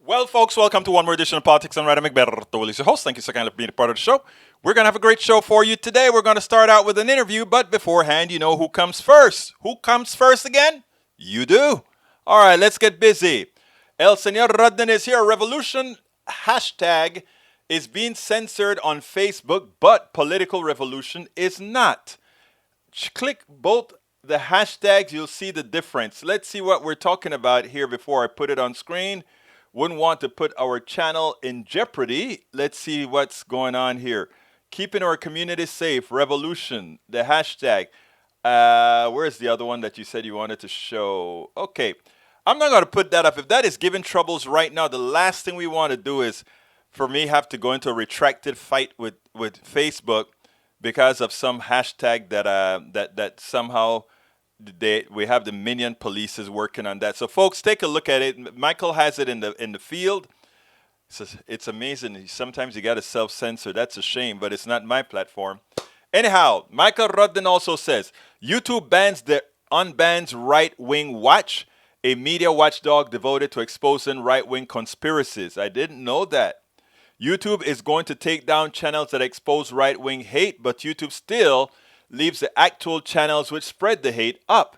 Well, folks, welcome to one more edition of Politics and Right. I'm Egberto Willis, your host. Thank you so kindly for being a part of the show. We're going to have a great show for you today. We're going to start out with an interview, but beforehand, you know who comes first. Who comes first again? You do. All right, let's get busy. El Señor Rodden is here. Revolution hashtag is being censored on Facebook, but political revolution is not. Click both the hashtags, you'll see the difference. Let's see what we're talking about here before I put it on screen. Wouldn't want to put our channel in jeopardy. Let's see what's going on here. Keeping our community safe, revolution, the hashtag. Where's the other one that you said you wanted to show? Okay, I'm not going to put that up. If that is giving troubles right now, the last thing we want to do is for me have to go into a retracted fight with Facebook because of some hashtag that somehow we have the minion police is working on that. So folks, take a look at it. Michael has it in the field. It's amazing. Sometimes you got to self-censor. That's a shame, but it's not my platform. Anyhow, Michael Rodden also says YouTube unbans right-wing watch, a media watchdog devoted to exposing right-wing conspiracies. I didn't know that. YouTube is going to take down channels that expose right-wing hate, but YouTube still leaves the actual channels which spread the hate up.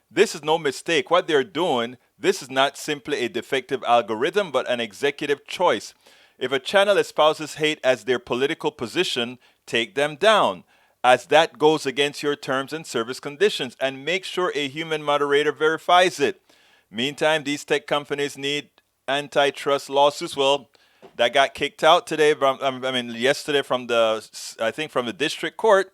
This is no mistake. What they're doing, this is not simply a defective algorithm, but an executive choice. If a channel espouses hate as their political position, take them down, as that goes against your terms and service conditions, and make sure a human moderator verifies it. Meantime, these tech companies need antitrust lawsuits. Well, that got kicked out today. Yesterday from the district court.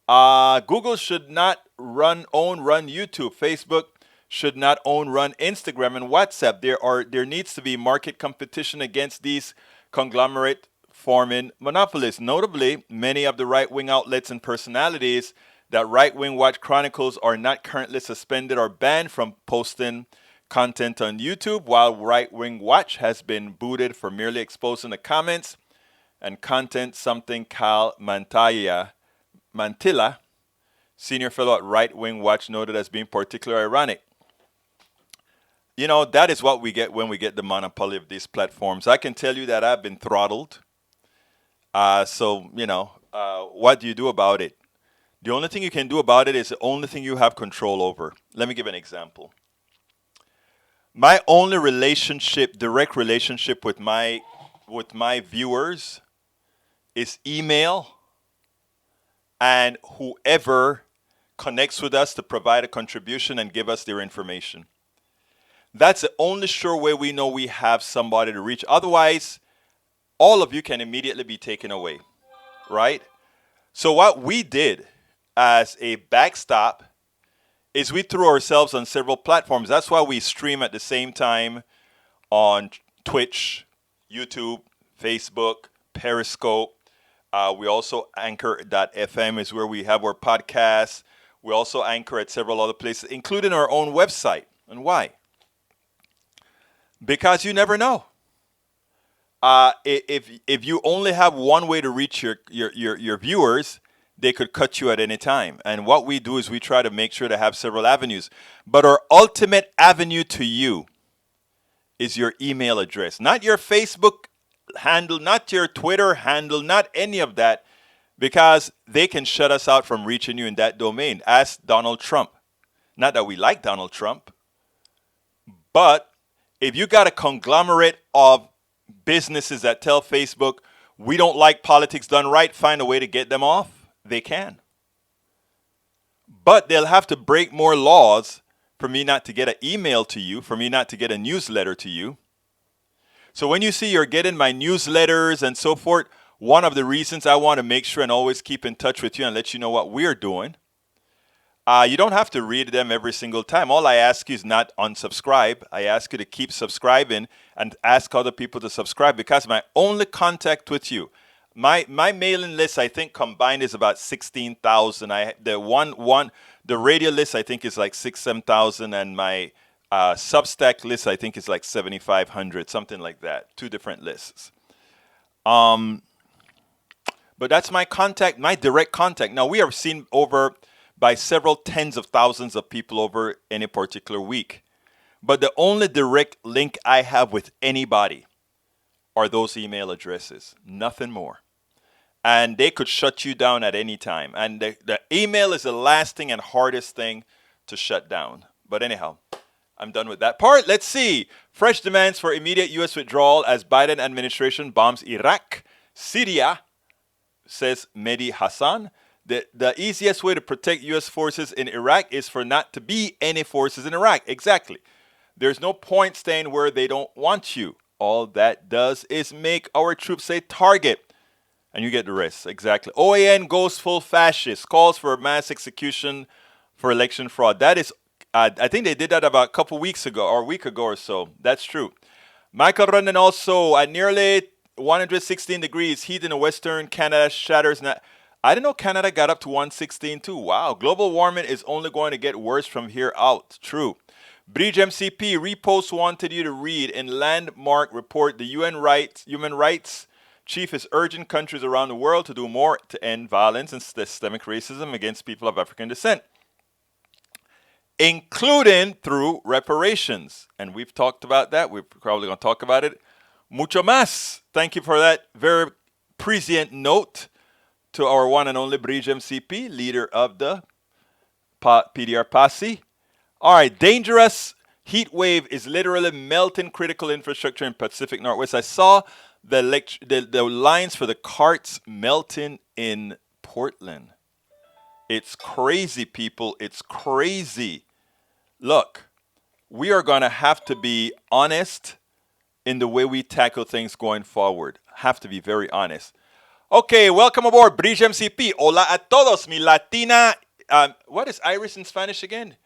Google should not run YouTube. Facebook should not run Instagram and WhatsApp. There needs to be market competition against these conglomerate forming monopolists. Notably, many of the right-wing outlets and personalities that Right-Wing Watch chronicles are not currently suspended or banned from posting content on YouTube, while Right-Wing Watch has been booted for merely exposing the comments and content. Something Cal Mantilla, senior fellow at Right Wing Watch, noted as being particularly ironic. You know, that is what we get when we get the monopoly of these platforms. I can tell you that I've been throttled. What do you do about it? The only thing you can do about it is the only thing you have control over. Let me give an example. My only direct relationship with my viewers is email, and whoever connects with us to provide a contribution and give us their information. That's the only sure way we know we have somebody to reach. Otherwise, all of you can immediately be taken away, right? So what we did as a backstop is we threw ourselves on several platforms. That's why we stream at the same time on Twitch, YouTube, Facebook, Periscope. We also Anchor.fm is where we have our podcasts. We also anchor at several other places, including our own website. And why? Because you never know. If you only have one way to reach your viewers, they could cut you at any time. And what we do is we try to make sure to have several avenues. But our ultimate avenue to you is your email address, not your Facebook handle, not your Twitter handle, not any of that, because they can shut us out from reaching you in that domain. Ask Donald Trump. Not that we like Donald Trump, but if you got a conglomerate of businesses that tell Facebook, we don't like politics done right, find a way to get them off, they can. But they'll have to break more laws for me not to get an email to you, for me not to get a newsletter to you. So when you see you're getting my newsletters and so forth, one of the reasons I want to make sure and always keep in touch with you and let you know what we're doing, you don't have to read them every single time. All I ask you is not unsubscribe. I ask you to keep subscribing and ask other people to subscribe, because my only contact with you, my mailing list, I think combined is about 16,000. The radio list I think is like 7,000, and my Substack list I think is like 7,500, something like that. Two different lists. But that's my contact, my direct contact. Now we are seen over by several tens of thousands of people over any particular week. But the only direct link I have with anybody are those email addresses, nothing more. And they could shut you down at any time. And the email is the last thing and hardest thing to shut down. But anyhow, I'm done with that part. Let's see. Fresh demands for immediate U.S. withdrawal as Biden administration bombs Iraq, Syria, says Mehdi Hassan. The easiest way to protect U.S. forces in Iraq is for not to be any forces in Iraq. Exactly. There's no point staying where they don't want you. All that does is make our troops a target. And you get the rest. Exactly. OAN goes full fascist, calls for mass execution for election fraud. That is, I think they did that about a couple weeks ago or a week ago or so. That's true. Michael Rundin also at nearly 116 degrees, heat in the Western Canada shatters. I didn't know Canada got up to 116 too. Wow. Global warming is only going to get worse from here out. True. Bridge MCP repost wanted you to read in landmark report the human rights chief is urging countries around the world to do more to end violence and systemic racism against people of African descent, including through reparations. And we've talked about that. We're probably going to talk about it mucho más. Thank you for that very prescient note to our one and only Bridge MCP, leader of the PDR Posse. All right, dangerous heat wave is literally melting critical infrastructure in Pacific Northwest. I saw the lines for the carts melting in Portland. It's crazy, people. It's crazy. Look, we are going to have to be honest in the way we tackle things going forward. Have to be very honest. Okay, welcome aboard, Bridge MCP. Hola a todos, mi Latina. What is Irish in Spanish again?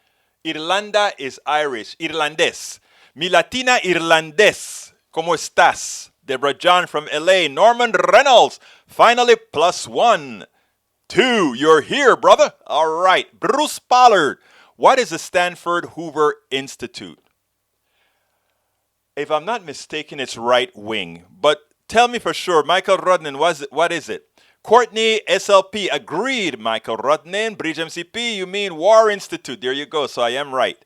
Irlanda is Irish. Irlandés. Mi Latina Irlandés. ¿Cómo estás? Deborah John from LA. Norman Reynolds. Finally, +1. 2. You're here, brother. All right. Bruce Pollard. What is the Stanford Hoover Institute? If I'm not mistaken, it's right wing. But tell me for sure. Michael Rodnan, what is it? Courtney SLP agreed. Michael Rodnan, Bridge MCP, you mean War Institute. There you go. So I am right.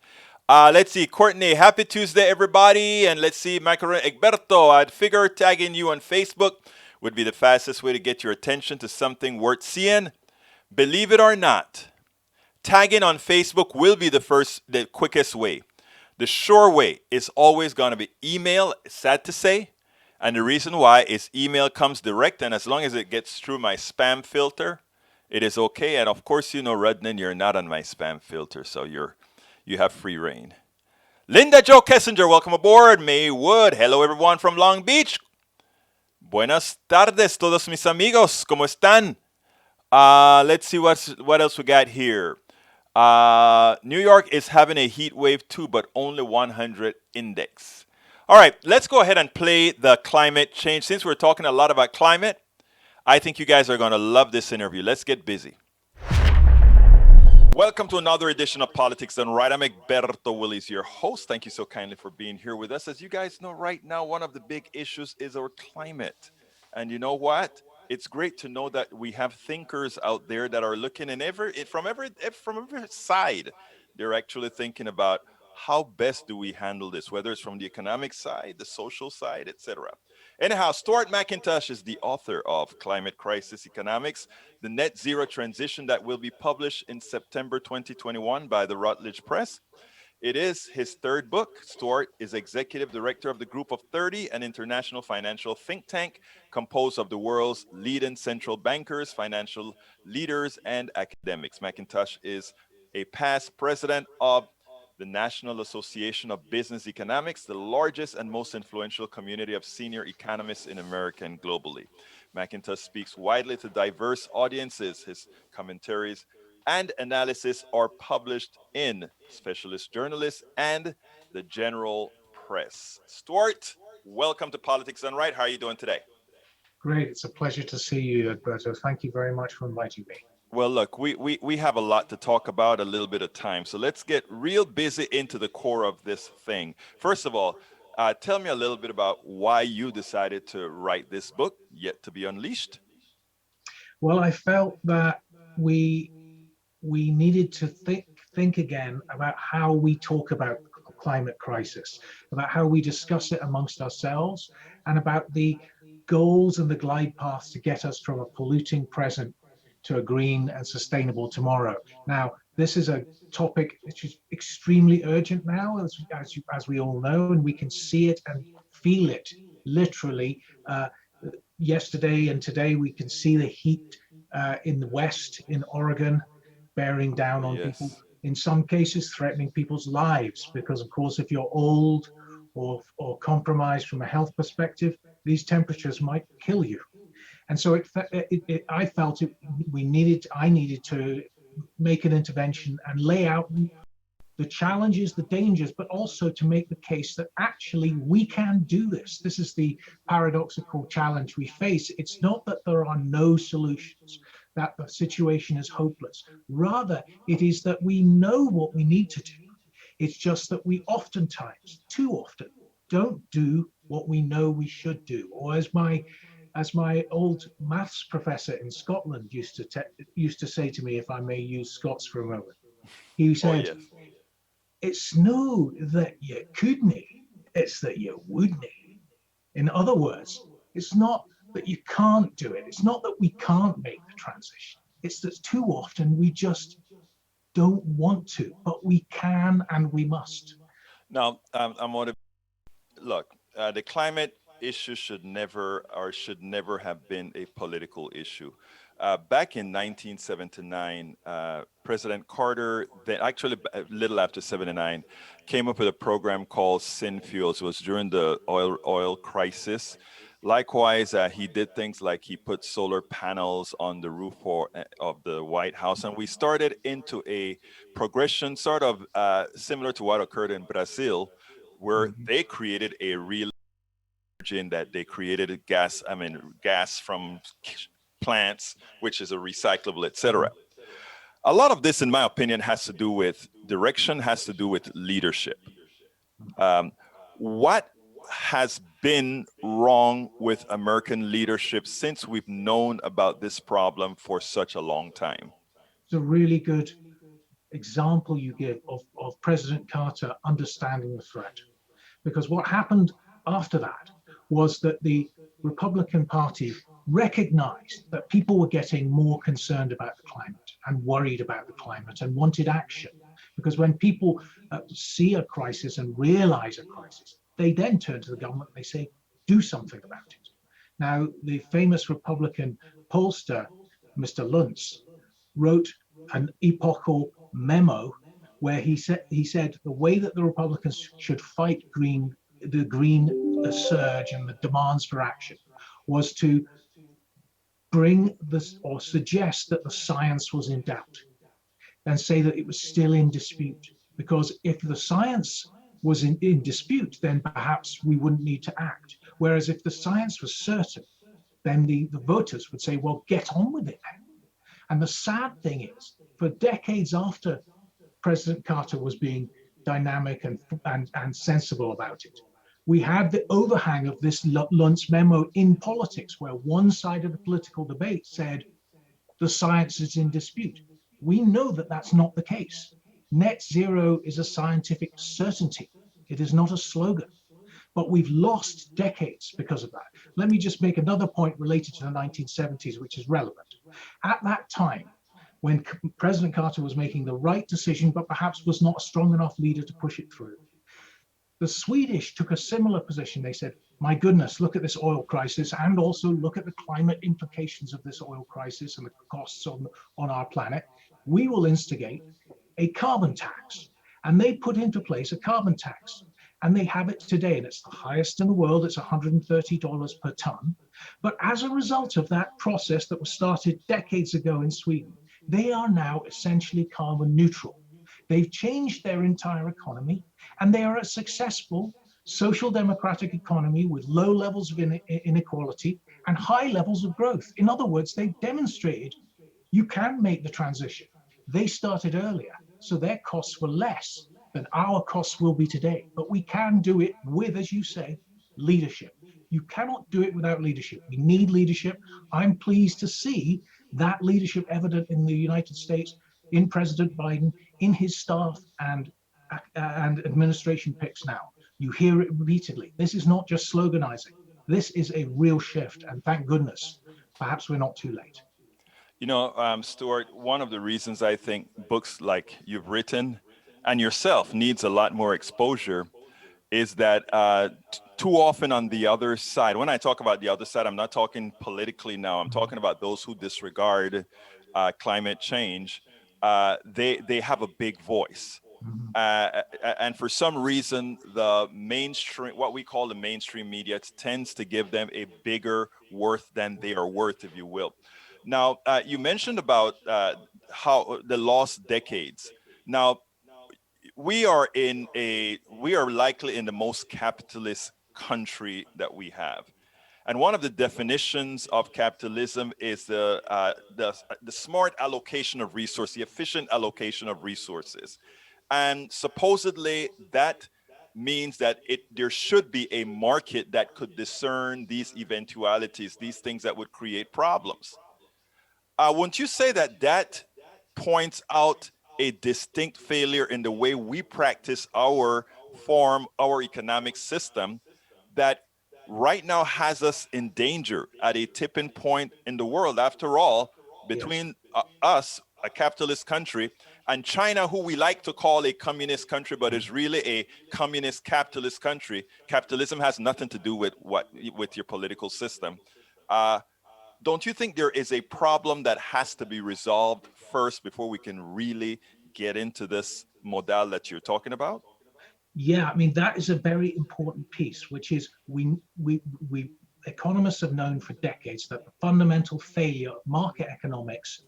Let's see. Courtney, happy Tuesday, everybody. And let's see. Michael Egberto, I'd figure tagging you on Facebook would be the fastest way to get your attention to something worth seeing. Believe it or not, tagging on Facebook will be the quickest way. The sure way is always going to be email, sad to say. And the reason why is email comes direct, and as long as it gets through my spam filter, it is okay. And of course, you know, Rudnan, you're not on my spam filter, so you have free reign. Linda Jo Kessinger, welcome aboard. May Wood, hello everyone from Long Beach. Buenas tardes, todos mis amigos. ¿Cómo están? Let's see what else we got here. New York is having a heat wave too, but only 100 index. All right, let's go ahead and play the climate change. Since we're talking a lot about climate, I think you guys are going to love this interview. Let's get busy. Welcome to another edition of Politics Done Right. I'm Egberto Willis, your host. Thank you so kindly for being here with us. As you guys know, right now, one of the big issues is our climate. And you know what? It's great to know that we have thinkers out there that are looking from every side. They're actually thinking about how best do we handle this, whether it's from the economic side, the social side, etc. Anyhow, Stuart Mackintosh is the author of Climate Crisis Economics, the Net Zero Transition, that will be published in September 2021 by the Routledge Press. It is his third book. Stuart is executive director of the Group of 30, an international financial think tank composed of the world's leading central bankers, financial leaders, and academics. Mackintosh is a past president of the National Association of Business Economics, the largest and most influential community of senior economists in America and globally. Mackintosh speaks widely to diverse audiences. His commentaries and analysis are published in Specialist Journalists and the General Press. Stuart, welcome to Politics Done Right. How are you doing today? Great. It's a pleasure to see you, Alberto. Thank you very much for inviting me. Well, look, we have a lot to talk about, a little bit of time. So let's get real busy into the core of this thing. First of all, tell me a little bit about why you decided to write this book, Yet to be Unleashed. Well, I felt that we needed to think again about how we talk about climate crisis, about how we discuss it amongst ourselves, and about the goals and the glide paths to get us from a polluting present to a green and sustainable tomorrow. Now, this is a topic which is extremely urgent now, as we all know, and we can see it and feel it literally. Yesterday and today, we can see the heat in the West, in Oregon, bearing down on people, Yes. in some cases threatening people's lives, because of course, if you're old or compromised from a health perspective, these temperatures might kill you. And so I felt I needed to make an intervention and lay out the challenges, the dangers, but also to make the case that actually we can do this. This is the paradoxical challenge we face. It's not that there are no solutions, that the situation is hopeless. Rather, it is that we know what we need to do. It's just that we oftentimes, too often, don't do what we know we should do. Or as my old maths professor in Scotland used to say to me, if I may use Scots for a moment, he Oh, said, yes. it's no that you couldn't, it's that you wouldn't. In other words, it's not that you can't do it. It's not that we can't make the transition. It's that too often we just don't want to, but we can and we must. Now, I'm on look, the climate issue should never have been a political issue. Back in 1979, President Carter, then actually a little after 79, came up with a program called Sin Fuels. It was during the oil crisis. Likewise, he did things like he put solar panels on the roof of the White House, and we started into a progression sort of similar to what occurred in Brazil, where Mhm. they created a real engine that they created gas from plants, which is a recyclable, etc. A lot of this, in my opinion, has to do with direction, has to do with leadership. What has been wrong with American leadership since we've known about this problem for such a long time? It's a really good example you give of President Carter understanding the threat. Because what happened after that was that the Republican Party recognized that people were getting more concerned about the climate and worried about the climate and wanted action. Because when people see a crisis and realize a crisis, they then turn to the government and they say, do something about it. Now, the famous Republican pollster, Mr. Luntz, wrote an epochal memo where he said the way that the Republicans should fight the green surge and the demands for action was to bring this or suggest that the science was in doubt and say that it was still in dispute. Because if the science was in dispute, then perhaps we wouldn't need to act. Whereas if the science was certain, then the voters would say, well, get on with it then. And the sad thing is, for decades after President Carter was being dynamic and sensible about it, we had the overhang of this Luntz memo in politics, where one side of the political debate said the science is in dispute. We know that that's not the case. Net zero is a scientific certainty. It is not a slogan. But we've lost decades because of that. Let me just make another point related to the 1970s, which is relevant. At that time, when President Carter was making the right decision, but perhaps was not a strong enough leader to push it through, the Swedish took a similar position. They said, my goodness, look at this oil crisis, and also look at the climate implications of this oil crisis and the costs on our planet. We will instigate a carbon tax. And they put into place a carbon tax. And they have it today, and it's the highest in the world. It's $130 per ton. But as a result of that process that was started decades ago in Sweden, they are now essentially carbon neutral. They've changed their entire economy, and they are a successful social democratic economy with low levels of inequality and high levels of growth. In other words, they've demonstrated you can make the transition. They started earlier, so their costs were less than our costs will be today. But we can do it with, as you say, leadership. You cannot do it without leadership. We need leadership. I'm pleased to see that leadership evident in the United States, in President Biden, in his staff, and and administration picks now. You hear it repeatedly. This is not just sloganizing. This is a real shift, and thank goodness, perhaps we're not too late. Stuart, one of the reasons I think books like you've written and yourself needs a lot more exposure is that too often on the other side, when I talk about the other side, I'm not talking politically now. I'm talking about those who disregard climate change. They have a big voice. Mhm. And for some reason, the mainstream, what we call the mainstream media, tends to give them a bigger worth than they are worth, if you will. Now, you mentioned about how the lost decades. Now, we are likely in the most capitalist country that we have. And one of the definitions of capitalism is the smart allocation of resources, the efficient allocation of resources. And supposedly that means that there should be a market that could discern these eventualities, these things that would create problems. Wouldn't you say that that points out a distinct failure in the way we practice our economic system that right now has us in danger at a tipping point in the world? After all, Yes. between us, a capitalist country, and China, who we like to call a communist country, but is really a communist capitalist country. Capitalism has nothing to do with your political system. Uh, don't you think there is a problem that has to be resolved first before we can really get into this model that you're talking about? Yeah, I mean that is a very important piece, which is we economists have known for decades that the fundamental failure of market economics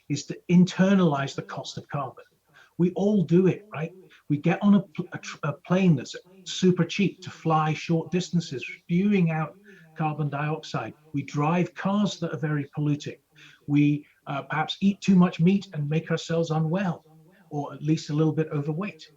is to internalize the cost of carbon. We all do it, right? We get on a plane that's super cheap to fly short distances, spewing out carbon dioxide. We drive cars that are very polluting. We perhaps eat too much meat and make ourselves unwell, or at least a little bit overweight.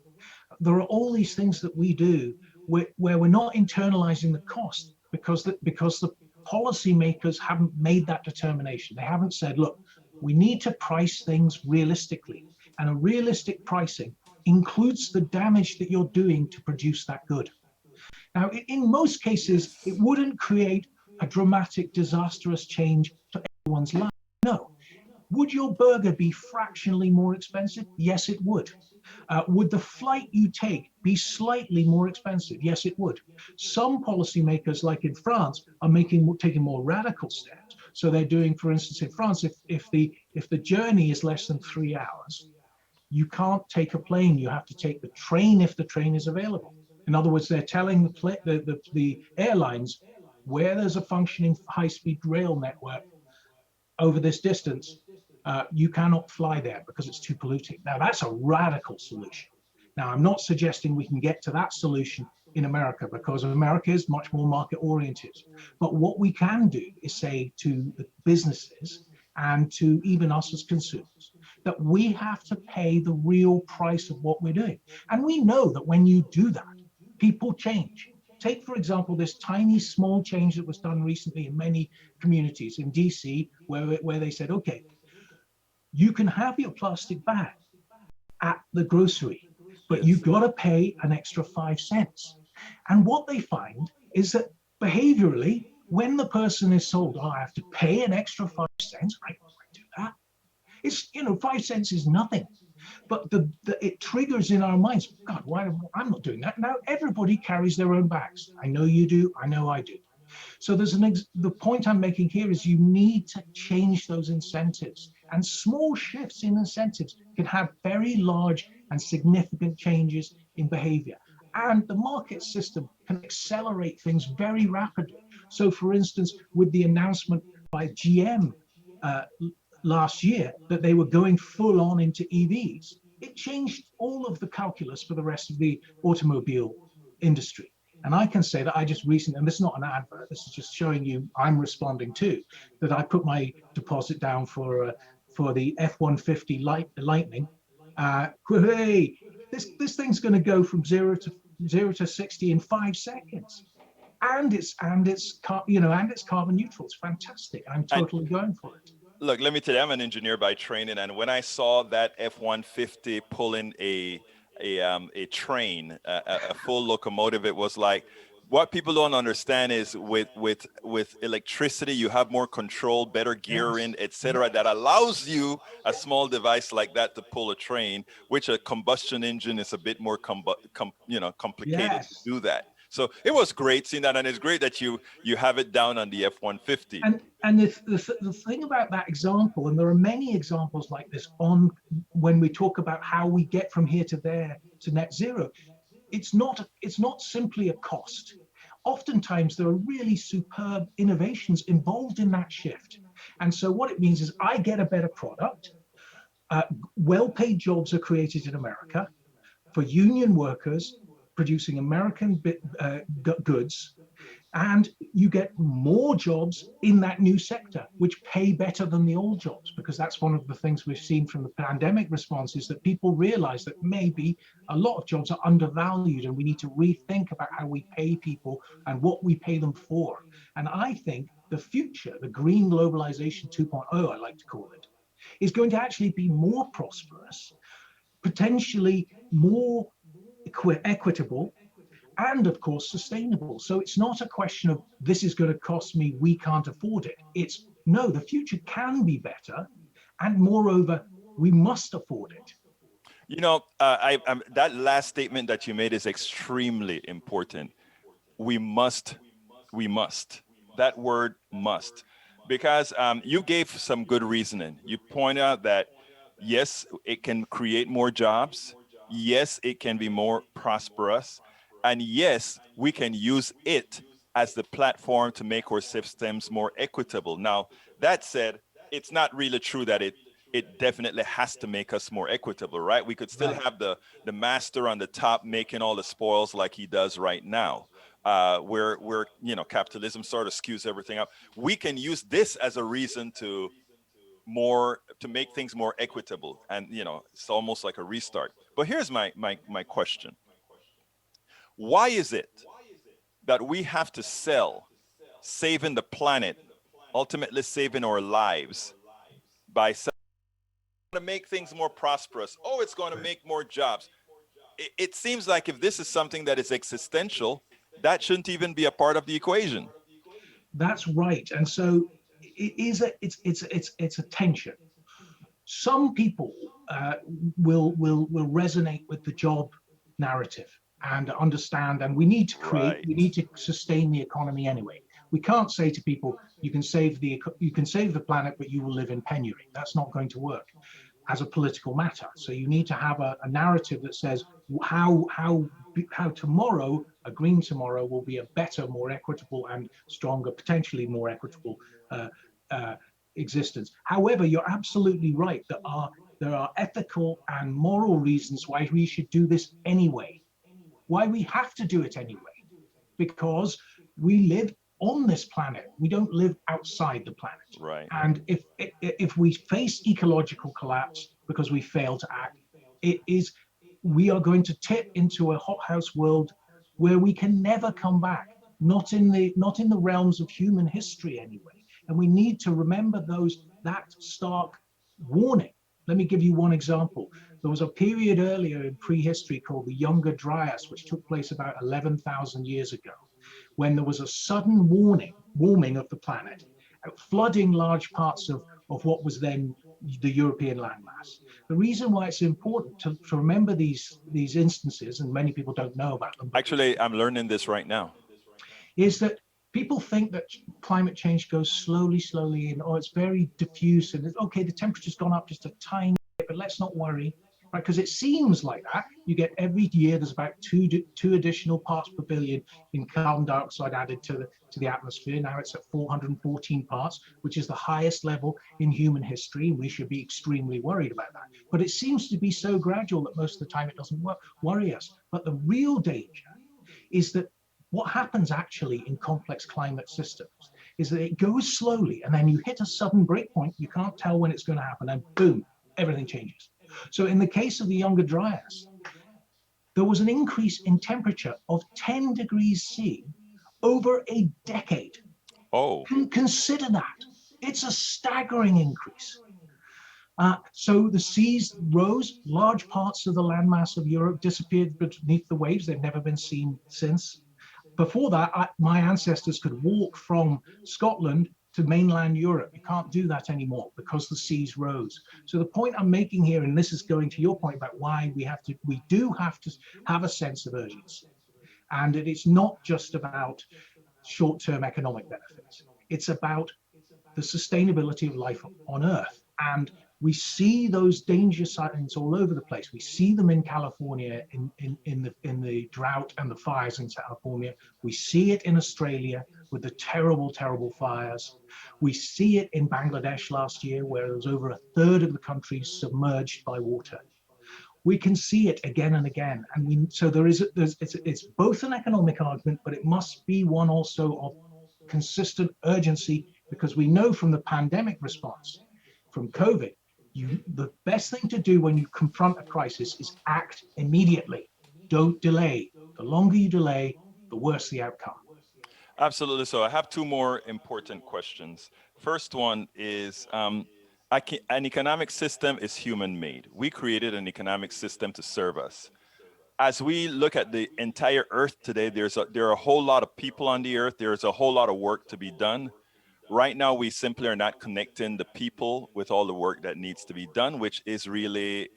There are all these things that we do where we're not internalizing the cost because the policymakers haven't made that determination. They haven't said, look, we need to price things realistically, and a realistic pricing includes the damage that you're doing to produce that good. Now, in most cases, it wouldn't create a dramatic, disastrous change to everyone's life. No. Would your burger be fractionally more expensive? Yes, it would. Would the flight you take be slightly more expensive? Yes, it would. Some policymakers, like in France, are taking more radical steps. So they're doing, for instance, in France, if the journey is less than 3 hours, you can't take a plane. You have to take the train if the train is available. In other words, they're telling the airlines where there's a functioning high-speed rail network over this distance, you cannot fly there because it's too polluting. Now, that's a radical solution. Now, I'm not suggesting we can get to that solution in America because America is much more market oriented. But what we can do is say to the businesses and to even us as consumers that we have to pay the real price of what we're doing. And we know that when you do that, people change. Take, for example, this tiny small change that was done recently in many communities in DC, where they said, okay, you can have your plastic bag at the grocery, but you've Yes. got to pay an extra 5 cents. And what they find is that behaviorally, when the person is told, oh, I have to pay an extra 5 cents, I do that. It's, 5 cents is nothing. But it triggers in our minds, God, why I'm not doing that. Now everybody carries their own bags. I know you do, I know I do. So the point I'm making here is you need to change those incentives, and small shifts in incentives can have very large and significant changes in behavior. And the market system can accelerate things very rapidly. So for instance, with the announcement by GM uh, last year that they were going full on into EVs, it changed all of the calculus for the rest of the automobile industry. And I can say that I just recently, and this is not an advert, this is just showing you I'm responding to, that I put my deposit down for the F-150 Lightning. Hey, this thing's going to go from zero to 60 in 5 seconds, and it's carbon neutral. It's fantastic. I'm And totally going for it. look, let me tell you, I'm an engineer by training, and when I saw that F-150 pulling a train, a full locomotive. It was like, what people don't understand is with electricity, you have more control, better Yes. gearing, etc., that allows you a small device like that to pull a train, which a combustion engine is a bit more complicated to Yes. do that. So it was great seeing that, and it's great that you have it down on the F-150. And the thing about that example, and there are many examples like this on when we talk about how we get from here to there to net zero, it's not simply a cost. Oftentimes there are really superb innovations involved in that shift. And so what it means is I get a better product. Well-paid jobs are created in America for union workers producing American goods, and you get more jobs in that new sector, which pay better than the old jobs, because that's one of the things we've seen from the pandemic response is that people realize that maybe a lot of jobs are undervalued and we need to rethink about how we pay people and what we pay them for. And I think the future, the green globalization 2.0, I like to call it, is going to actually be more prosperous, potentially more equitable, and of course sustainable. So it's not a question of this is going to cost me, we can't afford it. It's no, the future can be better, and moreover, we must afford it. That last statement that you made is extremely important. We must, we must. That word must, because you gave some good reasoning. You point out that yes, it can create more jobs. Yes, it can be more prosperous. And yes, we can use it as the platform to make our systems more equitable. Now, that said, it's not really true that it definitely has to make us more equitable, right? We could still Right. have the master on the top making all the spoils like he does right now. Where capitalism sort of skews everything up. We can use this as a reason to make things more equitable, and it's almost like a restart. But here's my question: why is it that we have to sell saving the planet, ultimately saving our lives, by selling to make things more prosperous? Oh, it's going to Right. make more jobs. It seems like if this is something that is existential, that shouldn't even be a part of the equation. That's right. And so it's a tension. Some people will resonate with the job narrative and understand, and Right. we need to sustain the economy anyway. We can't say to people you can save the planet but you will live in penury. That's not going to work as a political matter. So you need to have a narrative that says how tomorrow, a green tomorrow, will be a better, more equitable and stronger, potentially more equitable uh, uh, existence. However, you're absolutely right. There are ethical and moral reasons why we should do this anyway. Why we have to do it anyway, because we live on this planet. We don't live outside the planet. Right. And if we face ecological collapse because we fail to act, it is we are going to tip into a hothouse world where we can never come back. Not in the realms of human history anyway. And we need to remember that stark warning. Let me give you one example. There was a period earlier in prehistory called the Younger Dryas, which took place about 11,000 years ago, when there was a sudden warming of the planet, flooding large parts of what was then the European landmass. The reason why it's important to remember these instances, and many people don't know about them, but Actually, I'm learning this right now. is that people think that climate change goes slowly, slowly, and it's very diffuse, and okay, the temperature's gone up just a tiny bit, but let's not worry, right? Because it seems like that. You get every year there's about two additional parts per billion in carbon dioxide added to the atmosphere. Now it's at 414 parts, which is the highest level in human history. We should be extremely worried about that. But it seems to be so gradual that most of the time it doesn't worry us. But the real danger is that what happens actually in complex climate systems is that it goes slowly and then you hit a sudden breakpoint, you can't tell when it's going to happen, and boom, everything changes. So in the case of the Younger Dryas, there was an increase in temperature of 10 degrees C over a decade. Oh, Consider that. It's a staggering increase. So the seas rose, large parts of the landmass of Europe disappeared beneath the waves. They've never been seen since. Before that, my ancestors could walk from Scotland to mainland Europe. You can't do that anymore because the seas rose. So the point I'm making here, and this is going to your point about why we do have to have a sense of urgency. And it's not just about short-term economic benefits. It's about the sustainability of life on Earth. And we see those danger signs all over the place. We see them in California in the drought and the fires in California. We see it in Australia with the terrible, terrible fires. We see it in Bangladesh last year, where there was over a third of the country submerged by water. We can see it again and again, and so it's both an economic argument, but it must be one also of consistent urgency, because we know from the pandemic response, from COVID, the best thing to do when you confront a crisis is act immediately. Don't delay. The longer you delay, the worse the outcome. Absolutely. So I have two more important questions. First one is an economic system is human made. We created an economic system to serve us. As we look at the entire earth today, there are a whole lot of people on the earth. There's a whole lot of work to be done. Right now, we simply are not connecting the people with all the work that needs to be done, which is really,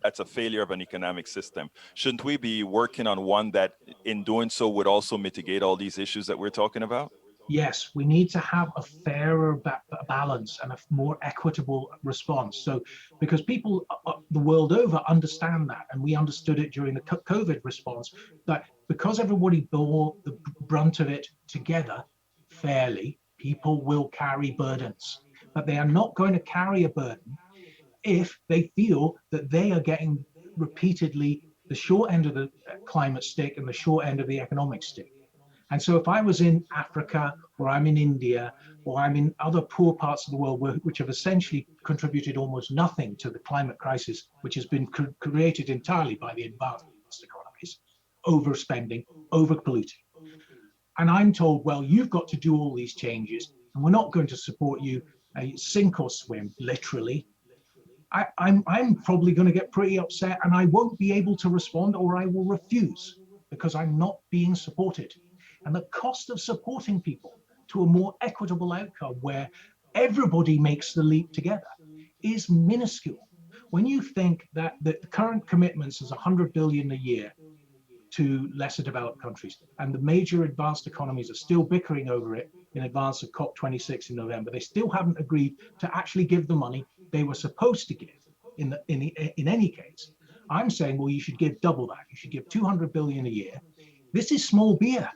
that's a failure of an economic system. Shouldn't we be working on one that, in doing so, would also mitigate all these issues that we're talking about? Yes, we need to have a fairer balance and a more equitable response. So, because people the world over understand that, and we understood it during the COVID response, that because everybody bore the brunt of it together fairly, people will carry burdens. But they are not going to carry a burden if they feel that they are getting repeatedly the short end of the climate stick and the short end of the economic stick. And so if I was in Africa, or I'm in India, or I'm in other poor parts of the world which have essentially contributed almost nothing to the climate crisis, which has been created entirely by the advanced economies, overspending, overpolluting. And I'm told, well, you've got to do all these changes, and we're not going to support you, sink or swim, literally. I'm probably going to get pretty upset, and I won't be able to respond, or I will refuse, because I'm not being supported. And the cost of supporting people to a more equitable outcome where everybody makes the leap together is minuscule. When you think that the current commitments is 100 billion a year to lesser developed countries, and the major advanced economies are still bickering over it in advance of COP26 in November, they still haven't agreed to actually give the money they were supposed to give in any case. I'm saying, well, you should give double that. You should give 200 billion a year. This is small beer.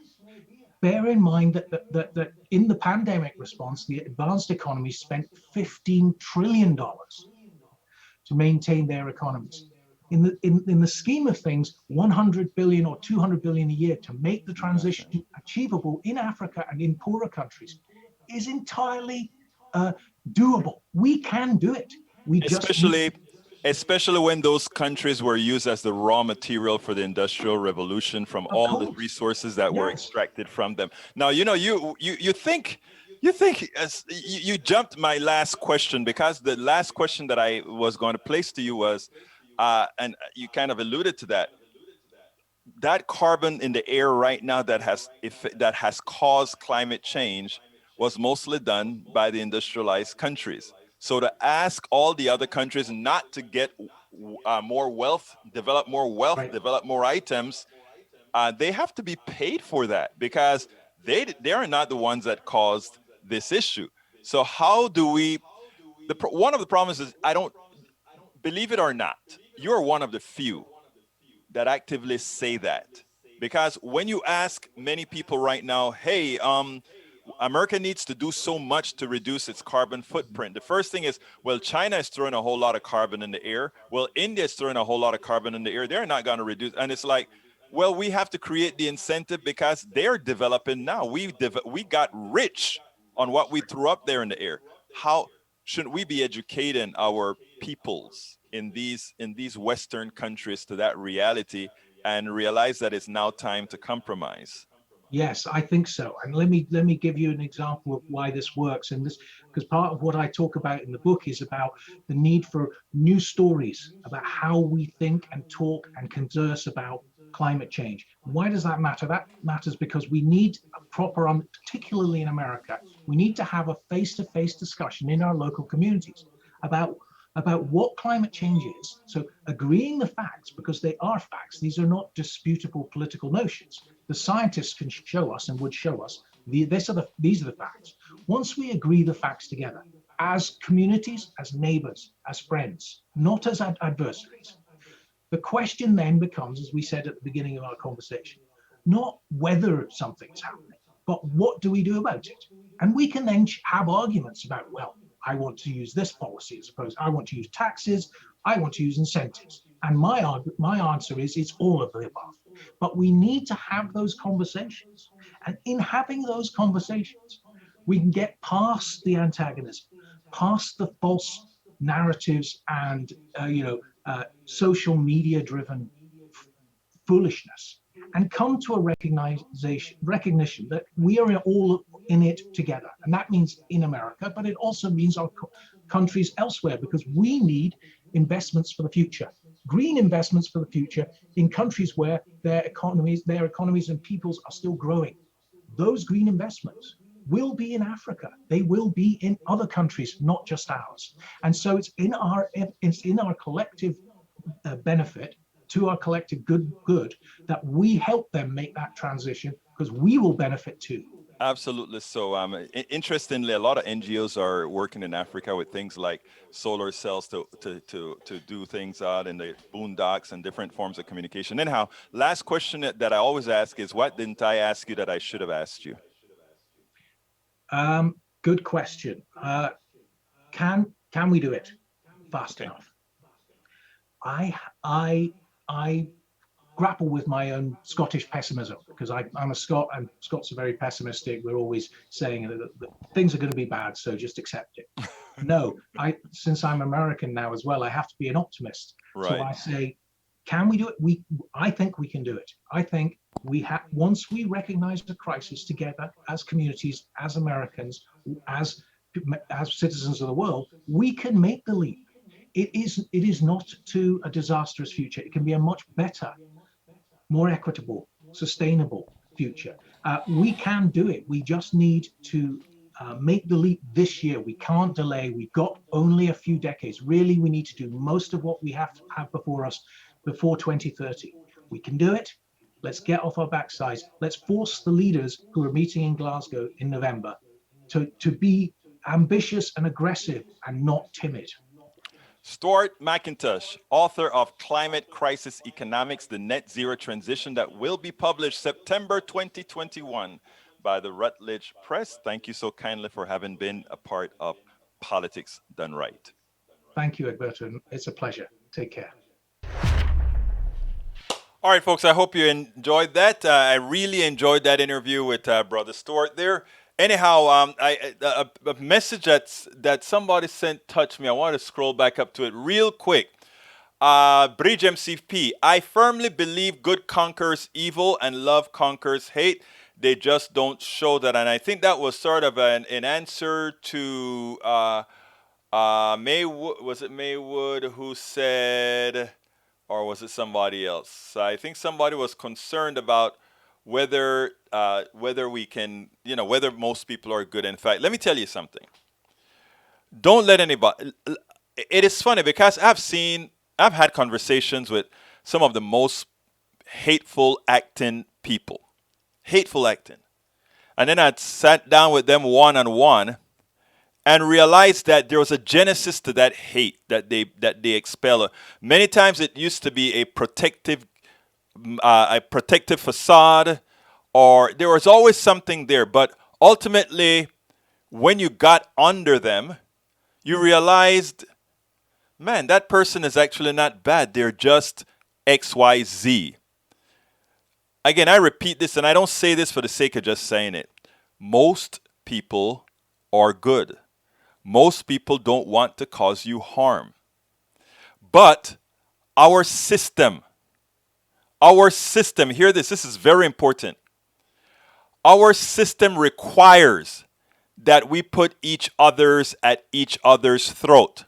Bear in mind that in the pandemic response, the advanced economies spent $15 trillion to maintain their economies. In the scheme of things, 100 billion or 200 billion a year to make the transition achievable in Africa and in poorer countries is entirely doable. We can do it. We just especially when those countries were used as the raw material for the industrial revolution from all the resources that were extracted from them. Now, you think you jumped my last question, because the last question that I was going to place to you was, and you kind of alluded to that carbon in the air right now that has caused climate change was mostly done by the industrialized countries. So to ask all the other countries not to get more wealth, develop more items, they have to be paid for that, because they are not the ones that caused this issue. So how do we? One of the problems is, I don't believe it or not, you're one of the few that actively say that. Because when you ask many people right now, hey, America needs to do so much to reduce its carbon footprint, the first thing is, well, China is throwing a whole lot of carbon in the air. Well, India is throwing a whole lot of carbon in the air. They're not going to reduce. And it's like, well, we have to create the incentive because they're developing now. We got rich on what we threw up there in the air. How shouldn't we be educating our peoples in these Western countries to that reality, and realize that it's now time to compromise? Yes, I think so. And let me give you an example of why this works. And this, because part of what I talk about in the book is about the need for new stories about how we think and talk and converse about climate change. Why does that matter? That matters because we need a proper, particularly in America, we need to have a face-to-face discussion in our local communities about what climate change is. So agreeing the facts, because they are facts, these are not disputable political notions. The scientists can show us and would show us these are the facts. Once we agree the facts together as communities, as neighbors, as friends, not as adversaries, the question then becomes, as we said at the beginning of our conversation, not whether something is happening, but what do we do about it? And we can then have arguments about, well, I want to use this policy as opposed, I want to use taxes, I want to use incentives. And my answer is it's all of the above. But we need to have those conversations. And in having those conversations, we can get past the antagonism, past the false narratives and social media driven foolishness, and come to a recognition that we are all in it together. And that means in America, but it also means our countries elsewhere, because we need investments for the future, green investments for the future in countries where their economies and peoples are still growing. Those green investments will be in Africa. They will be in other countries, not just ours. And so it's in our collective benefit, to our collective good, that we help them make that transition, because we will benefit too. Absolutely. So, interestingly, a lot of NGOs are working in Africa with things like solar cells to do things out in the boondocks and different forms of communication. Anyhow, last question that I always ask is, what didn't I ask you that I should have asked you? Good question. Can we do it fast Okay. enough? I grapple with my own Scottish pessimism, because I'm a Scot, and Scots are very pessimistic. We're always saying that things are going to be bad, so just accept it. No, since I'm American now as well, I have to be an optimist. So Right. I say, can we do it? I think we can do it. I think we have, once we recognize the crisis together as communities, as Americans, as as citizens of the world, we can make the leap. It is not to a disastrous future. It can be a much better, more equitable, sustainable future. We can do it. We just need to make the leap this year. We can't delay. We've got only a few decades. Really, we need to do most of what we have to have before us before 2030. We can do it. Let's get off our backsides. Let's force the leaders who are meeting in Glasgow in November to be ambitious and aggressive and not timid. Stuart Mackintosh, author of Climate Crisis Economics, the Net Zero Transition, that will be published September 2021 by the Routledge Press. Thank you so kindly for having been a part of Politics Done Right. Thank you, Egberto. It's a pleasure. Take care. All right, folks, I hope you enjoyed that. I really enjoyed that interview with Brother Stuart there. Anyhow, a message that somebody sent touched me. I want to scroll back up to it real quick. Bridge MCP, I firmly believe good conquers evil and love conquers hate. They just don't show that. And I think that was sort of an answer to Maywood. Was it Maywood who said, or was it somebody else? I think somebody was concerned about whether we can, whether most people are good. In fact, let me tell you something. Don't let anybody. It is funny because I've had conversations with some of the most hateful acting people, hateful acting, and then I sat down with them one on one and realized that there was a genesis to that hate that they expel. Many times it used to be a protective facade, or there was always something there. But ultimately, when you got under them, you realized, man, that person is actually not bad. They're just XYZ. Again, I repeat this, and I don't say this for the sake of just saying it. Most people are good. Most people don't want to cause you harm. But our system, hear this is very important. Our system requires that we put each other's at each other's throat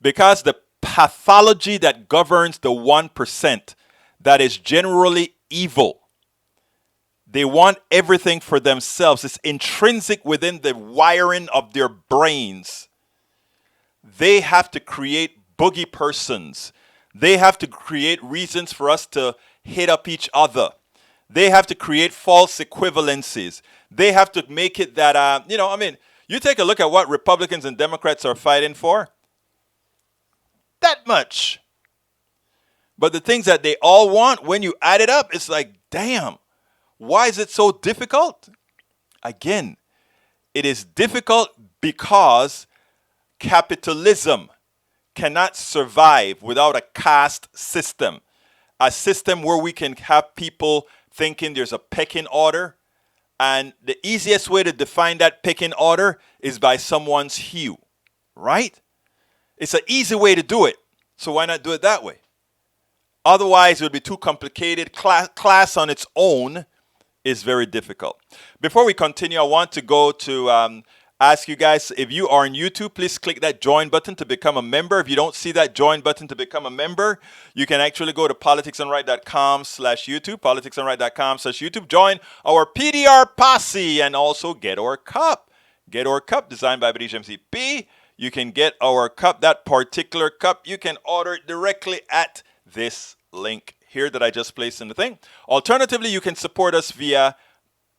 because the pathology that governs the 1% that is generally evil. They want everything for themselves. It's intrinsic within the wiring of their brains. They have to create boogie persons. They have to create reasons for us to hit up each other. They have to create false equivalencies. They have to make it that, you take a look at what Republicans and Democrats are fighting for. That much. But the things that they all want, when you add it up, it's like, damn, why is it so difficult? Again, it is difficult because capitalism cannot survive without a caste system. A system where we can have people thinking there's a pecking order. And the easiest way to define that pecking order is by someone's hue, right? It's an easy way to do it. So why not do it that way? Otherwise, it would be too complicated. Class on its own is very difficult. Before we continue, I want to go to ask you guys, if you are on YouTube, please click that join button to become a member. If you don't see that join button to become a member, you can actually go to politicsandright.com/YouTube, politicsandright.com/YouTube. Join our PDR posse and also get our cup. Get our cup designed by British MCP. You can get our cup, that particular cup. You can order it directly at this link here that I just placed in the thing. Alternatively, you can support us via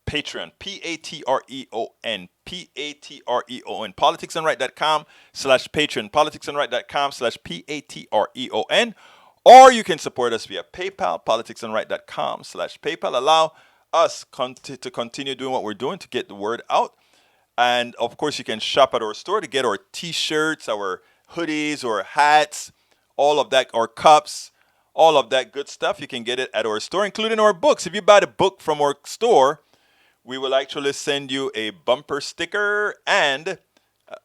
Patreon, Patreon, Patreon, politicsandright.com/Patreon, politicsandright.com/Patreon, or you can support us via PayPal, politicsandright.com/PayPal. Allow us to continue doing what we're doing to get the word out. And of course, you can shop at our store to get our t-shirts, our hoodies, our hats, all of that, our cups, all of that good stuff. You can get it at our store, including our books. If you buy the book from our store, we will actually send you a bumper sticker and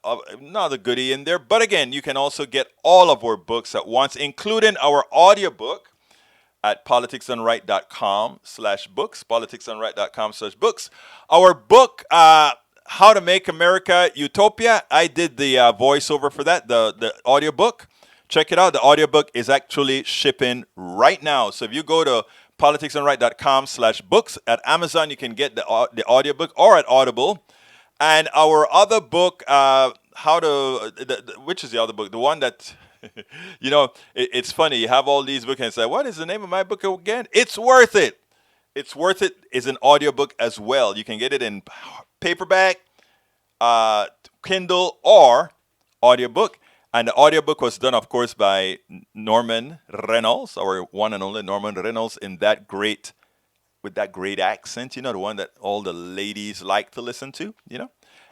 another goodie in there. But again, you can also get all of our books at once, including our audiobook at politicsandright.com/books, politicsandright.com/books. Our book, How to Make America Utopia, I did the voiceover for that, the audiobook. Check it out. The audiobook is actually shipping right now. So if you go to politicsandright.com/books at Amazon, you can get the audiobook, or at Audible. And our other book, which is the other book? The one that, it's funny. You have all these books and say, what is the name of my book again? It's Worth It. It's Worth It is an audiobook as well. You can get it in paperback, Kindle, or audiobook. And the audiobook was done, of course, by Norman Reynolds, our one and only Norman Reynolds, with that great accent, the one that all the ladies like to listen to,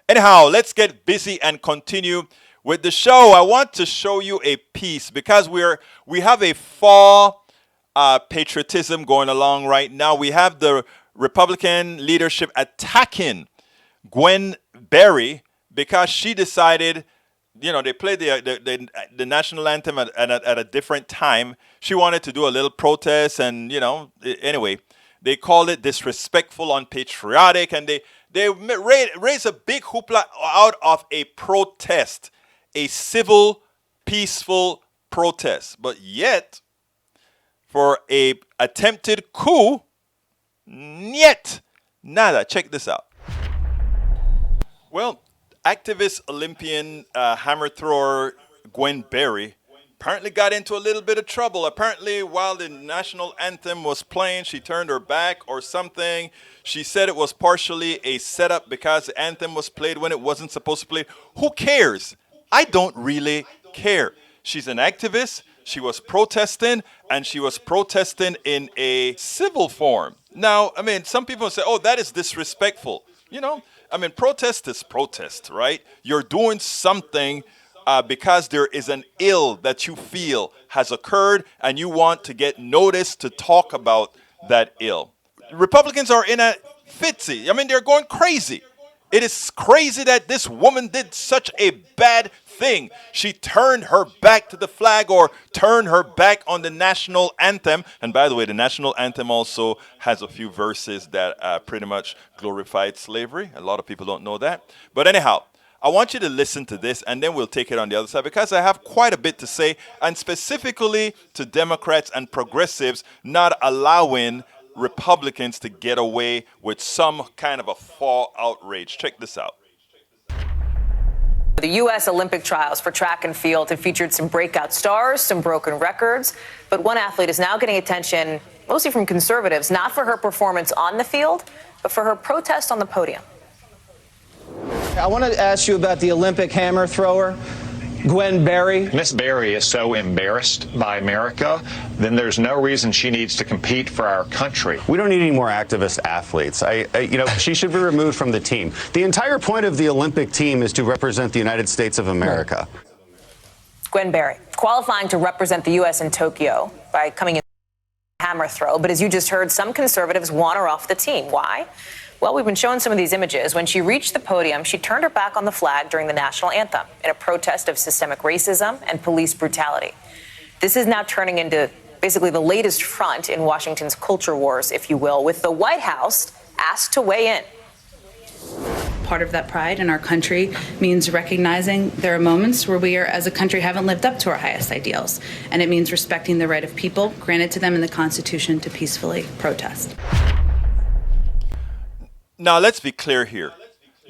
Anyhow, let's get busy and continue with the show. I want to show you a piece because we have a fall patriotism going along right now. We have the Republican leadership attacking Gwen Berry because she decided, they played the national anthem at a different time. She wanted to do a little protest, and anyway, they called it disrespectful, unpatriotic, and they raised a big hoopla out of a protest, a civil, peaceful protest. But yet, for a attempted coup, yet nada. Check this out. Well, activist Olympian hammer thrower Gwen Berry apparently got into a little bit of trouble. Apparently, while the national anthem was playing, she turned her back or something. She said it was partially a setup because the anthem was played when it wasn't supposed to play. Who cares? I don't really care. She's an activist. She was protesting, and she was protesting in a civil form. Now, some people say, oh, that is disrespectful. Protest is protest, right? You're doing something because there is an ill that you feel has occurred, and you want to get notice to talk about that ill. Republicans are in a fitsy. They're going crazy. It is crazy that this woman did such a bad thing. She turned her back to the flag or turned her back on the national anthem. And by the way, the national anthem also has a few verses that pretty much glorified slavery. A lot of people don't know that. But anyhow, I want you to listen to this, and then we'll take it on the other side, because I have quite a bit to say, and specifically to Democrats and progressives not allowing Republicans to get away with some kind of a fall outrage. Check this out. The U.S. Olympic trials for track and field have featured some breakout stars, some broken records, but one athlete is now getting attention, mostly from conservatives, not for her performance on the field, but for her protest on the podium. I want to ask you about the Olympic hammer thrower, Gwen Berry. Miss Berry is so embarrassed by America, then there's no reason she needs to compete for our country. We don't need any more activist athletes. She should be removed from the team. The entire point of the Olympic team is to represent the United States of America. Gwen Berry, qualifying to represent the U.S. in Tokyo by coming in hammer throw. But as you just heard, some conservatives want her off the team. Why? Well, we've been showing some of these images. When she reached the podium, she turned her back on the flag during the national anthem in a protest of systemic racism and police brutality. This is now turning into basically the latest front in Washington's culture wars, if you will, with the White House asked to weigh in. Part of that pride in our country means recognizing there are moments where we are, as a country, haven't lived up to our highest ideals. And it means respecting the right of people granted to them in the Constitution to peacefully protest. Now, let's be clear here.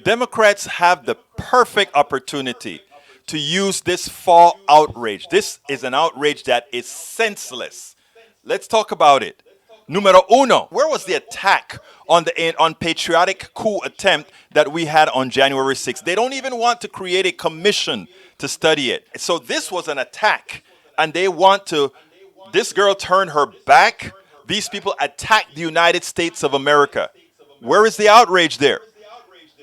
Democrats have the perfect opportunity to use this fall outrage. This is an outrage that is senseless. Let's talk about it. Numero uno, where was the attack on the patriotic coup attempt that we had on January 6th? They don't even want to create a commission to study it. So this was an attack, and they want to, this girl turned her back. These people attacked the United States of America. Where is the outrage there?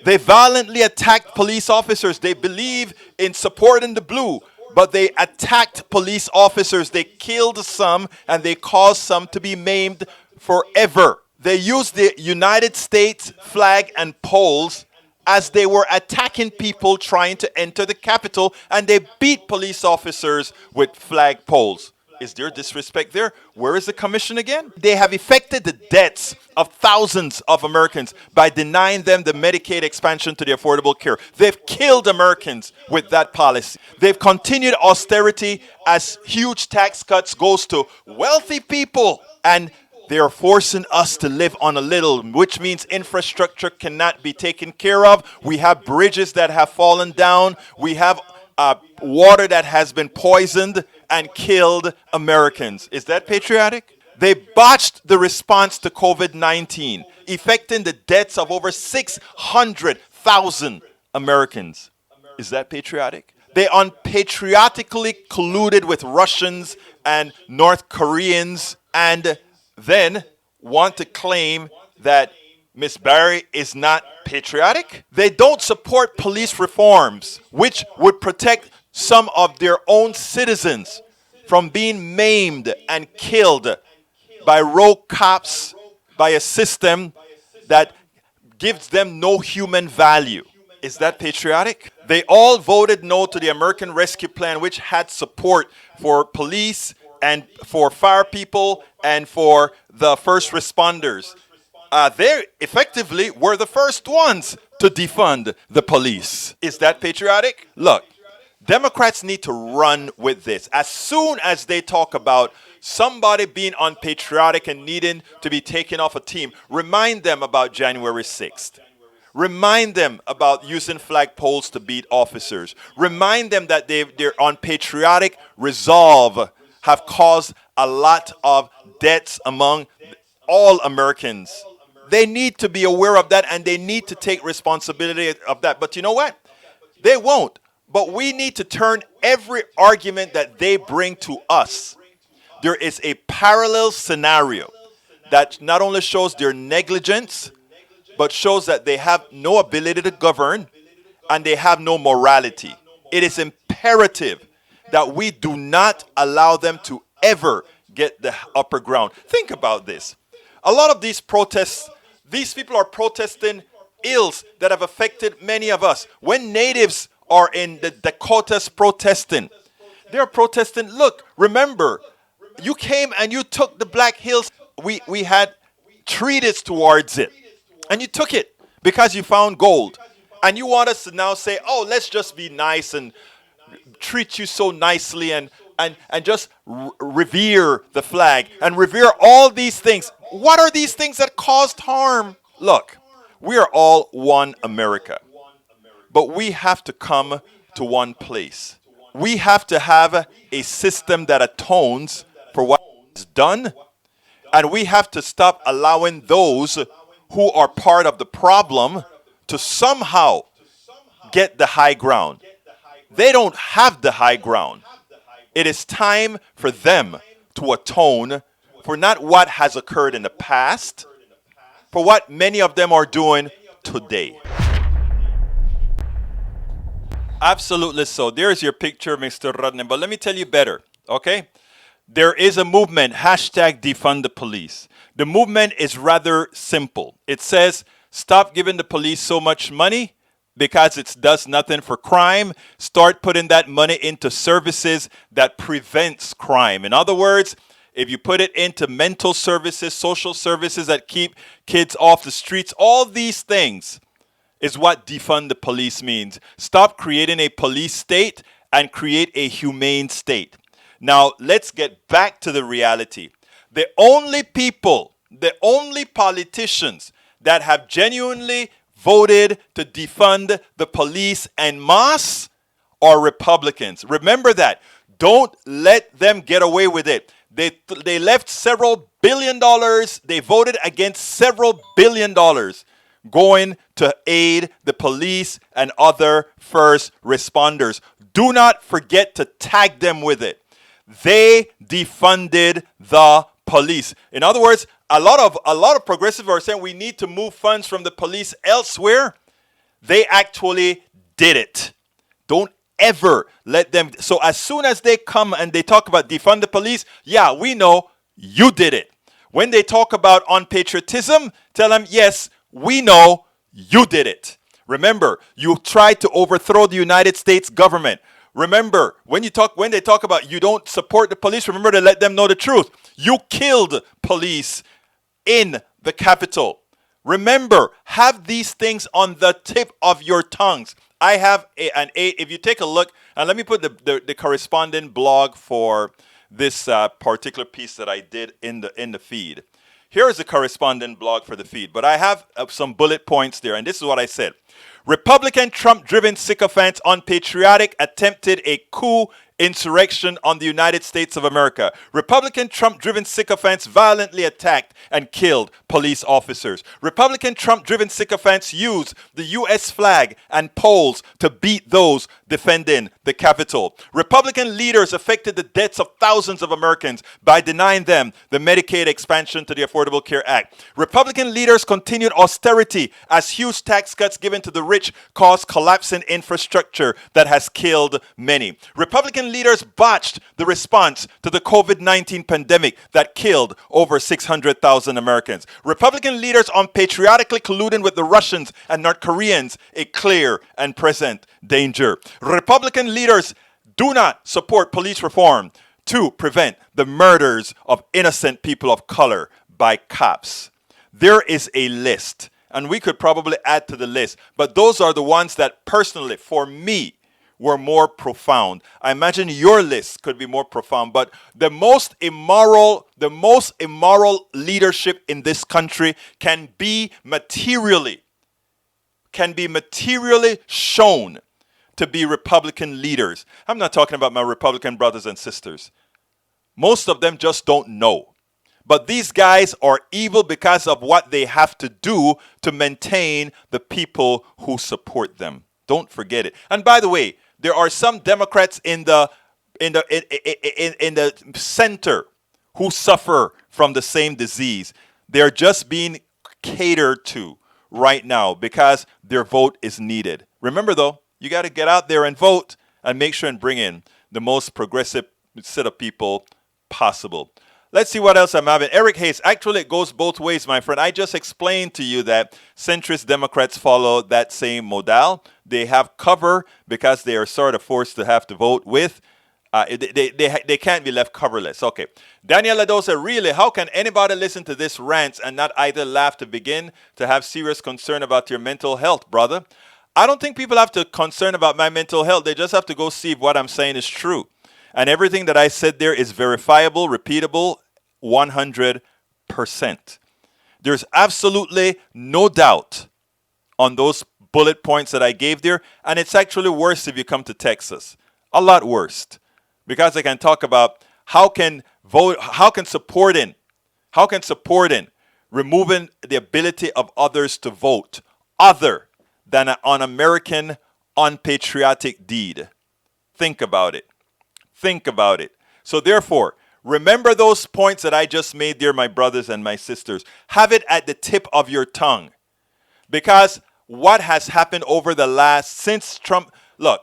They violently attacked police officers. They believe in supporting the blue, but they attacked police officers. They killed some, and they caused some to be maimed forever. They used the United States flag and poles as they were attacking people trying to enter the Capitol, and they beat police officers with flag poles. Is there disrespect there? Where is the commission again? They have affected the deaths of thousands of Americans by denying them the Medicaid expansion to the Affordable Care. They've killed Americans with that policy. They've continued austerity as huge tax cuts goes to wealthy people, and they are forcing us to live on a little, which means infrastructure cannot be taken care of. We have bridges that have fallen down. We have water that has been poisoned and killed Americans. Is that patriotic? They botched the response to COVID-19, affecting the deaths of over 600,000 Americans. Is that patriotic? They unpatriotically colluded with Russians and North Koreans, and then want to claim that Miss Barry is not patriotic. They don't support police reforms, which would protect some of their own citizens from being maimed and killed by rogue cops, by a system that gives them no human value. Is that patriotic? They all voted no to the American Rescue Plan, which had support for police and for fire people and for the first responders. They effectively were the first ones to defund the police. Is that patriotic? Look, Democrats need to run with this. As soon as they talk about somebody being unpatriotic and needing to be taken off a team, remind them about January 6th. Remind them about using flagpoles to beat officers. Remind them that their unpatriotic resolve have caused a lot of deaths among all Americans. They need to be aware of that, and they need to take responsibility of that. But you know what? They won't. But we need to turn every argument that they bring to us. There is a parallel scenario that not only shows their negligence, but shows that they have no ability to govern and they have no morality. It is imperative that we do not allow them to ever get the upper ground. Think about this. A lot of these protests, these people are protesting ills that have affected many of us. When natives are in the Dakotas protesting. They're protesting. Look, remember, you came and you took the Black Hills. We had treaties towards it. And you took it because you found gold. And you want us to now say, oh, let's just be nice and treat you so nicely and just revere the flag and revere all these things. What are these things that caused harm? Look, we are all one America. But we have to come to one place. We have to have a system that atones for what is done. And we have to stop allowing those who are part of the problem to somehow get the high ground. They don't have the high ground. It is time for them to atone for not what has occurred in the past, for what many of them are doing today. Absolutely so. There's your picture, Mr. Rodney. But let me tell you better, okay? There is a movement, hashtag defund the police. The movement is rather simple. It says, stop giving the police so much money because it does nothing for crime. Start putting that money into services that prevents crime. In other words, if you put it into mental services, social services that keep kids off the streets, all these things is what defund the police means. Stop creating a police state and create a humane state. Now, let's get back to the reality. The only people, the only politicians that have genuinely voted to defund the police en masse are Republicans. Remember that. Don't let them get away with it. They left several $billion. They voted against several $billion going to aid the police and other first responders. Do not forget to tag them with it. They defunded the police. In other words, a lot of progressives are saying we need to move funds from the police elsewhere. They actually did it. Don't ever let them. So as soon as they come and they talk about defund the police, yeah, we know you did it. When they talk about unpatriotism, tell them, yes, we know you did it. Remember, you tried to overthrow the United States government. Remember, when they talk about you don't support the police, remember to let them know the truth. You killed police in the Capitol. Remember, have these things on the tip of your tongues. I have if you take a look, and let me put the corresponding blog for this particular piece that I did in the feed. Here is the corresponding blog for the feed, but I have some bullet points there, and this is what I said. Republican Trump-driven sycophants unpatriotic attempted a coup insurrection on the United States of America. Republican Trump-driven sycophants violently attacked and killed police officers. Republican Trump-driven sycophants used the U.S. flag and poles to beat those defending the Capitol. Republican leaders affected the deaths of thousands of Americans by denying them the Medicaid expansion to the Affordable Care Act. Republican leaders continued austerity as huge tax cuts given to the rich caused collapsing infrastructure that has killed many. Republican leaders botched the response to the COVID-19 pandemic that killed over 600,000 Americans. Republican leaders unpatriotically colluding with the Russians and North Koreans, a clear and present danger. Republican leaders do not support police reform to prevent the murders of innocent people of color by cops. There is a list, and we could probably add to the list, but those are the ones that personally, for me, were more profound. I imagine your list could be more profound, but the most immoral leadership in this country can be materially shown to be Republican leaders. I'm not talking about my Republican brothers and sisters. Most of them just don't know. But these guys are evil because of what they have to do to maintain the people who support them. Don't forget it. And by the way, there are some Democrats in the center who suffer from the same disease. They're just being catered to right now because their vote is needed. Remember, though, you got to get out there and vote. and make sure and bring in the most progressive set of people possible. Let's see what else I'm having. Eric Hayes. Actually, it goes both ways, my friend. I just explained to you that centrist Democrats follow that same modal. They have cover because they are sort of forced to have to vote with. They can't be left coverless. Okay. Daniel Ladosa, really, how can anybody listen to this rant and not either laugh to begin to have serious concern about your mental health, brother? I don't think people have to concern about my mental health. They just have to go see if what I'm saying is true. And everything that I said there is verifiable, repeatable, 100%. There's absolutely no doubt on those bullet points that I gave there. And it's actually worse if you come to Texas. A lot worse. Because I can talk about how can supporting removing the ability of others to vote other than an un-American, unpatriotic deed. Think about it. Think about it. So therefore, remember those points that I just made there, my brothers and my sisters. Have it at the tip of your tongue. Because what has happened over the since Trump, look,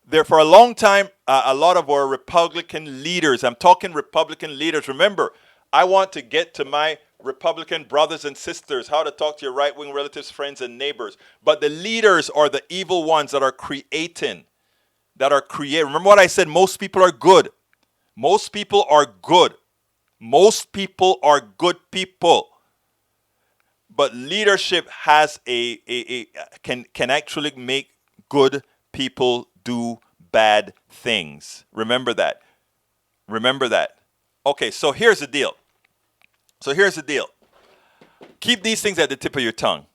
there for a long time, a lot of our Republican leaders, I'm talking Republican leaders. Remember, I want to get to my Republican brothers and sisters, how to talk to your right-wing relatives, friends, and neighbors. But the leaders are the evil ones that are creating. Remember what I said? Most people are good. Most people are good. Most people are good people. But leadership has can actually make good people do bad things. Remember that. Remember that. Okay, so here's the deal. Keep these things at the tip of your tongue.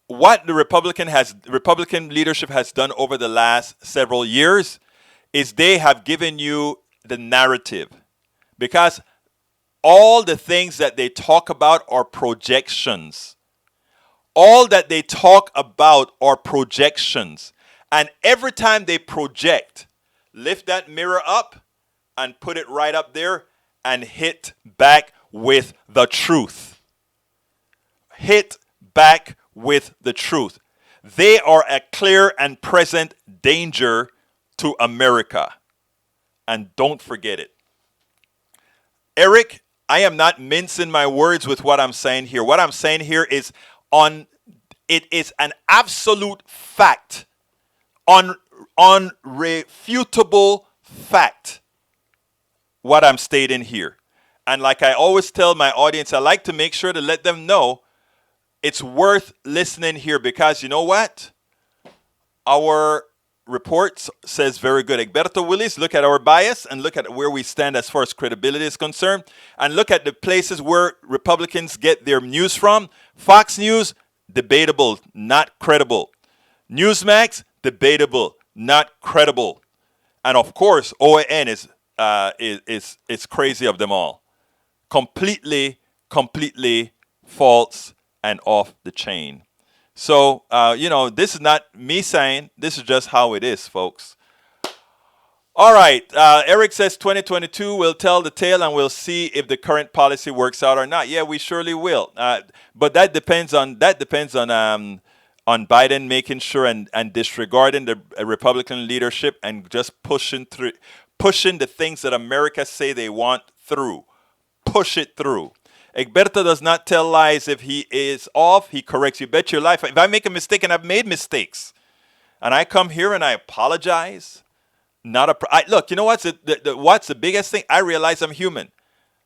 What the Republican leadership has done over the last several years is they have given you the narrative, because all the things that they talk about are projections. All that they talk about are projections. And every time they project, lift that mirror up and put it right up there and hit back with the truth. Hit back with the truth. They are a clear and present danger to America. And don't forget it. Eric, I am not mincing my words with what I'm saying here. What I'm saying here is it is an absolute fact, unrefutable fact, what I'm stating here. And like I always tell my audience, I like to make sure to let them know it's worth listening here, because you know what? Our report says very good. Egberto Willis, look at our bias and look at where we stand as far as credibility is concerned, and look at the places where Republicans get their news from. Fox News, debatable, not credible. Newsmax, debatable, not credible. And of course, OAN is crazy of them all. Completely false and off the chain. So, this is not me saying, this is just how it is, folks. All right. Eric says 2022 will tell the tale, and we'll see if the current policy works out or not. Yeah, we surely will. But that depends on Biden making sure and disregarding the Republican leadership and just pushing the things that America say they want through. Push it through. Egberto does not tell lies. If he is off, he corrects you. Bet your life. If I make a mistake, and I've made mistakes, and I come here and I apologize, look, you know what's the biggest thing? I realize I'm human.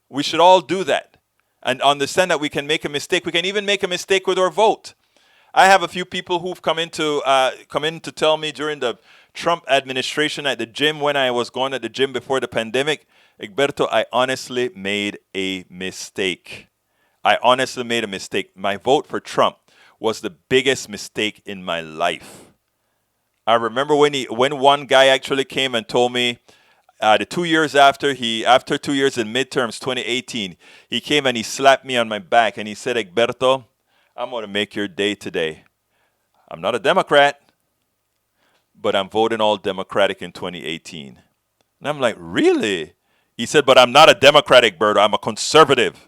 We should all do that and understand that we can make a mistake. We can even make a mistake with our vote. I have a few people who've come in to tell me during the Trump administration at the gym, when I was going to the gym before the pandemic, Egberto, I honestly made a mistake. I honestly made a mistake. My vote for Trump was the biggest mistake in my life. I remember when one guy actually came and told me, the 2 years after 2 years in midterms, 2018, he came and he slapped me on my back and he said, Egberto, I'm going to make your day today. I'm not a Democrat, but I'm voting all Democratic in 2018. And I'm like, really? He said, but I'm not a Democrat, Egberto. I'm a conservative.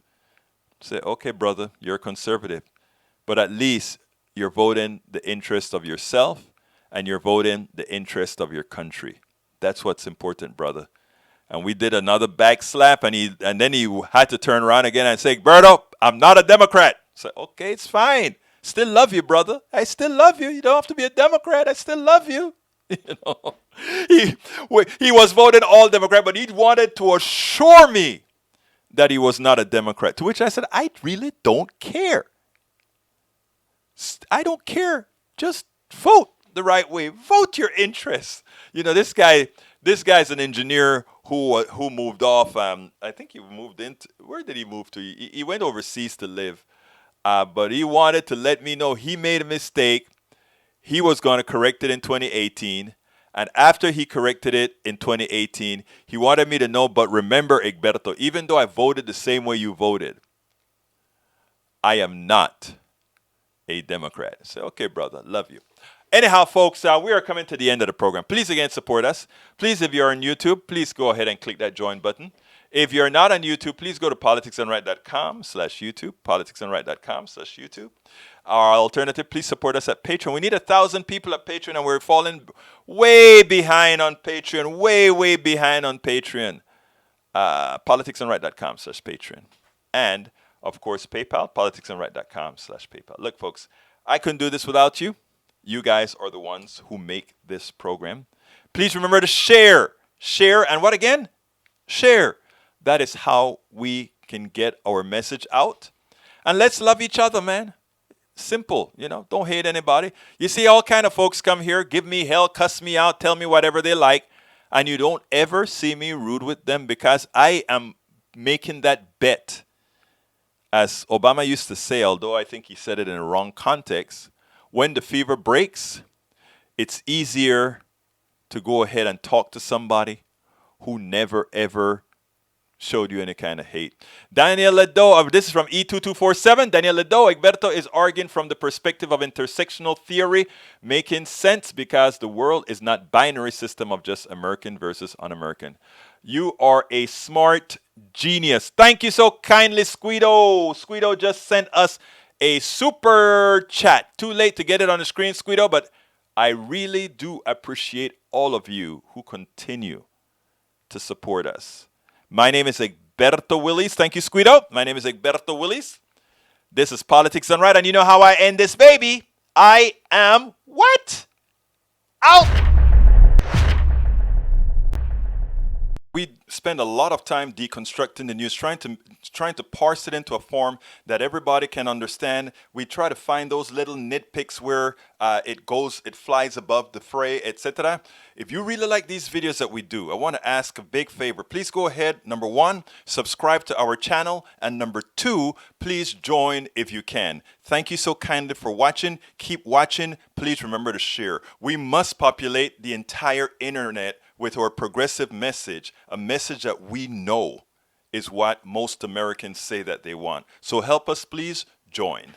I said, okay, brother, you're a conservative. But at least you're voting the interest of yourself and you're voting the interest of your country. That's what's important, brother. And we did another back slap, and then he had to turn around again and say, Berto, I'm not a Democrat. I said, okay, it's fine. Still love you, brother. I still love you. You don't have to be a Democrat. I still love you. You know, he was voted all Democrat, but he wanted to assure me that he was not a Democrat. To which I said, I really don't care. I don't care. Just vote the right way. Vote your interests. You know, this guy's an engineer who moved off. I think he moved into, where did he move to? He went overseas to live. But he wanted to let me know he made a mistake. He was going to correct it in 2018. And after he corrected it in 2018, he wanted me to know, but remember, Egberto, even though I voted the same way you voted, I am not a Democrat. I said, okay, brother, love you. Anyhow, folks, we are coming to the end of the program. Please, again, support us. Please, if you're on YouTube, please go ahead and click that join button. If you're not on YouTube, please go to politicsandright.com/YouTube, politicsandright.com/YouTube. Our alternative, please support us at Patreon. We need 1,000 people at Patreon, and we're falling way behind on Patreon, way behind on Patreon. Politicsandright.com/Patreon. And, of course, PayPal, politicsandright.com/PayPal. Look, folks, I couldn't do this without you. You guys are the ones who make this program. Please remember to share. Share, and what again? Share. That is how we can get our message out. And let's love each other, man. Simple, you know, don't hate anybody. You see all kind of folks come here, give me hell, cuss me out, tell me whatever they like, and you don't ever see me rude with them because I am making that bet. As Obama used to say, although I think he said it in a wrong context, when the fever breaks, it's easier to go ahead and talk to somebody who never ever showed you any kind of hate. Daniel Ledo, this is from E2247. Daniel Ledo, Egberto is arguing from the perspective of intersectional theory, making sense because the world is not binary system of just American versus un-American. You are a smart genius. Thank you so kindly, Squeedo. Squeedo just sent us a super chat. Too late to get it on the screen, Squeedo, but I really do appreciate all of you who continue to support us. My name is Egberto Willis. Thank you, Squeedo. My name is Egberto Willis. This is Politics Done Right, and you know how I end this baby. I am what? Out! We spend a lot of time deconstructing the news, trying to parse it into a form that everybody can understand. We try to find those little nitpicks where it flies above the fray, etc. If you really like these videos that we do, I want to ask a big favor. Please go ahead, number one, subscribe to our channel, and number two, please join if you can. Thank you so kindly for watching. Keep watching. Please remember to share. We must populate the entire internet with our progressive message, a message that we know is what most Americans say that they want. So help us, please join.